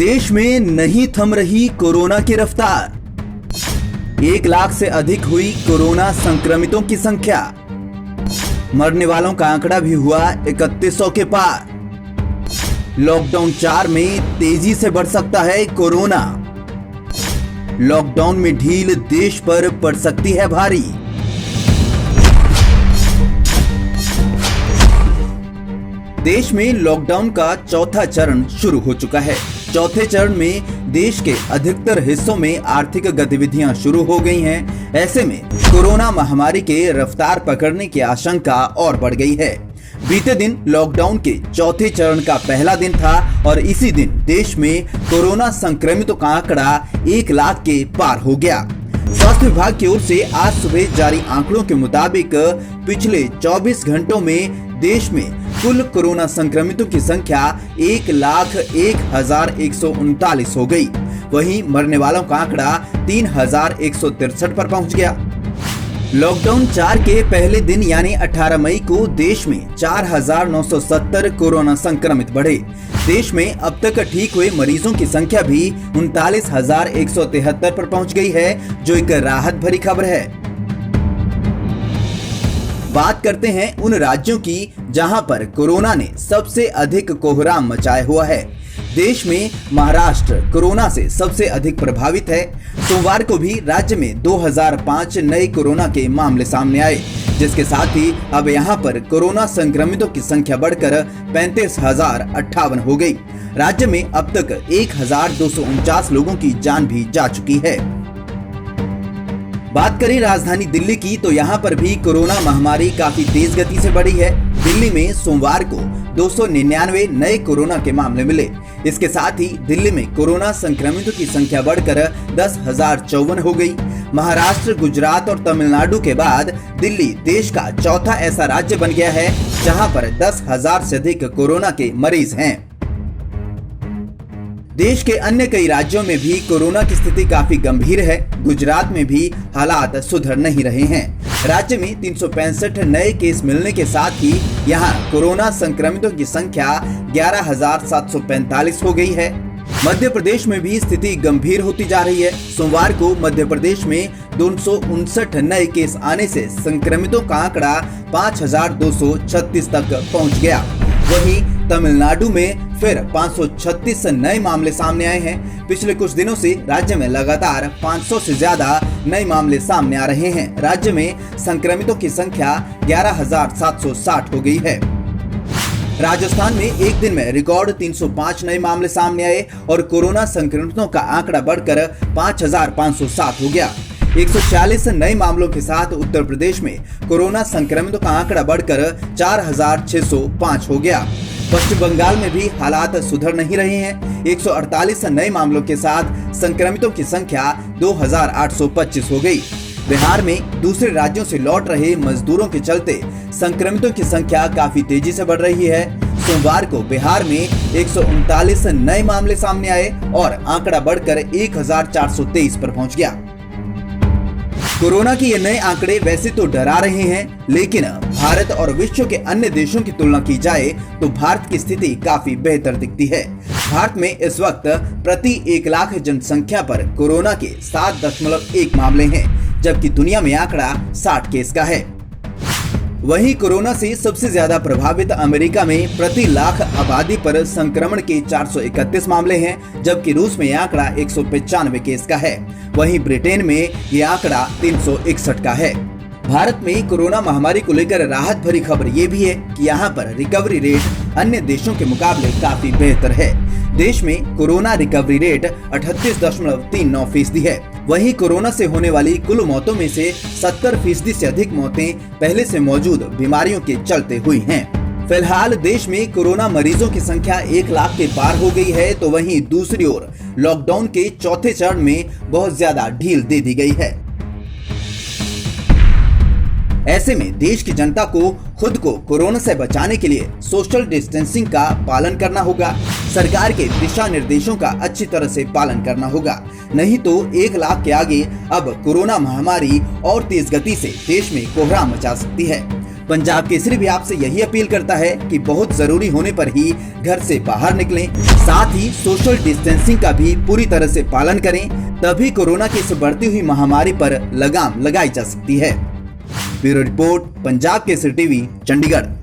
देश में नहीं थम रही कोरोना की रफ्तार। 1 लाख से अधिक हुई कोरोना संक्रमितों की संख्या। मरने वालों का आंकड़ा भी हुआ 3100 के पार। लॉकडाउन 4 में तेजी से बढ़ सकता है कोरोना। लॉकडाउन में ढील देश पर पड़ सकती है भारी। देश में लॉकडाउन का चौथा चरण शुरू हो चुका है। चौथे चरण में देश के अधिकतर हिस्सों में आर्थिक गतिविधियां शुरू हो गई हैं। ऐसे में कोरोना महामारी के रफ्तार पकड़ने की आशंका और बढ़ गई है। बीते दिन लॉकडाउन के चौथे चरण का पहला दिन था और इसी दिन देश में कोरोना संक्रमितों का आंकड़ा 1 लाख के पार हो गया। स्वास्थ्य विभाग की ओर से आज सुबह जारी आंकड़ों के मुताबिक पिछले 24 घंटों में देश में कुल कोरोना संक्रमितों की संख्या 1,01,139 हो गई। वहीं मरने वालों का आंकड़ा 3,163 पर पहुंच गया। लॉकडाउन 4 के पहले दिन यानी 18 मई को देश में 4,970 कोरोना संक्रमित बढ़े। देश में अब तक ठीक हुए मरीजों की संख्या भी 39,173 पर पहुंच गई है, जो एक राहत भरी खबर है। बात करते हैं उन राज्यों की जहां पर कोरोना ने सबसे अधिक कोहराम मचाया हुआ है। देश में महाराष्ट्र कोरोना से सबसे अधिक प्रभावित है। सोमवार को भी राज्य में 2005 नए कोरोना के मामले सामने आए, जिसके साथ ही अब यहां पर कोरोना संक्रमितों की संख्या बढ़कर 35,058 हो गई। राज्य में अब तक 1,249 लोगों की जान भी जा चुकी है। बात करें राजधानी दिल्ली की तो यहाँ पर भी कोरोना महामारी काफी तेज गति से बढ़ी है। दिल्ली में सोमवार को 299 नए कोरोना के मामले मिले। इसके साथ ही दिल्ली में कोरोना संक्रमितों की संख्या बढ़कर 10,054 हो गई। महाराष्ट्र, गुजरात और तमिलनाडु के बाद दिल्ली देश का चौथा ऐसा राज्य बन गया है जहाँ पर 10,000 से अधिक कोरोना के मरीज हैं। देश के अन्य कई राज्यों में भी कोरोना की स्थिति काफी गंभीर है। गुजरात में भी हालात सुधर नहीं रहे हैं। राज्य में 365 नए केस मिलने के साथ ही यहां कोरोना संक्रमितों की संख्या 11,745 हो गई है। मध्य प्रदेश में भी स्थिति गंभीर होती जा रही है। सोमवार को मध्य प्रदेश में 259 नए केस आने से संक्रमितों का आंकड़ा 5,236 तक पहुंच गया। वहीं तमिलनाडु में फिर 536 नए मामले सामने आए हैं। पिछले कुछ दिनों से राज्य में लगातार 500 से ज्यादा नए मामले सामने आ रहे हैं। राज्य में संक्रमितों की संख्या 11,760 हो गई है। राजस्थान में एक दिन में रिकॉर्ड 305 नए मामले सामने आए और कोरोना संक्रमितों का आंकड़ा बढ़कर 5,507 हो गया। 146 नए मामलों के साथ उत्तर प्रदेश में कोरोना संक्रमितों का आंकड़ा बढ़कर 4,605 हो गया। पश्चिम बंगाल में भी हालात सुधर नहीं रहे हैं। 148 नए मामलों के साथ संक्रमितों की संख्या 2,825 हो गई। बिहार में दूसरे राज्यों से लौट रहे मजदूरों के चलते संक्रमितों की संख्या काफी तेजी से बढ़ रही है। सोमवार को बिहार में 139 नए मामले सामने आए और आंकड़ा बढ़कर 1,423 पर पहुंच गया। कोरोना के ये नए आंकड़े वैसे तो डरा रहे हैं, लेकिन भारत और विश्व के अन्य देशों की तुलना की जाए तो भारत की स्थिति काफी बेहतर दिखती है। भारत में इस वक्त प्रति 1 लाख जनसंख्या पर कोरोना के 7.1 मामले हैं, जबकि दुनिया में आंकड़ा 60 केस का है। वहीं कोरोना से सबसे ज्यादा प्रभावित अमेरिका में प्रति लाख आबादी पर संक्रमण के 431 मामले हैं, जबकि रूस में यह आंकड़ा 195 केस का है। वहीं ब्रिटेन में यह आंकड़ा 361 का है। भारत में कोरोना महामारी को लेकर राहत भरी खबर ये भी है कि यहाँ पर रिकवरी रेट अन्य देशों के मुकाबले काफी बेहतर है। देश में कोरोना रिकवरी रेट 38.39% है। वहीं कोरोना से होने वाली कुल मौतों में से 70% से अधिक मौतें पहले से मौजूद बीमारियों के चलते हुई हैं। फिलहाल देश में कोरोना मरीजों की संख्या 1 लाख के पार हो गई है, तो वहीं दूसरी ओर लॉकडाउन के चौथे चरण में बहुत ज्यादा ढील दे दी गई है। ऐसे में देश की जनता को खुद को कोरोना से बचाने के लिए सोशल डिस्टेंसिंग का पालन करना होगा। सरकार के दिशा निर्देशों का अच्छी तरह से पालन करना होगा, नहीं तो 1 लाख के आगे अब कोरोना महामारी और तेज गति से देश में कोहराम मचा सकती है। पंजाब केसरी भी आपसे यही अपील करता है कि बहुत जरूरी होने पर ही घर से बाहर निकलें, साथ ही सोशल डिस्टेंसिंग का भी पूरी तरह से पालन करें, तभी कोरोना की इस बढ़ती हुई महामारी पर लगाम लगाई जा सकती है। Bureau report, Punjab Kesari TV, Chandigarh.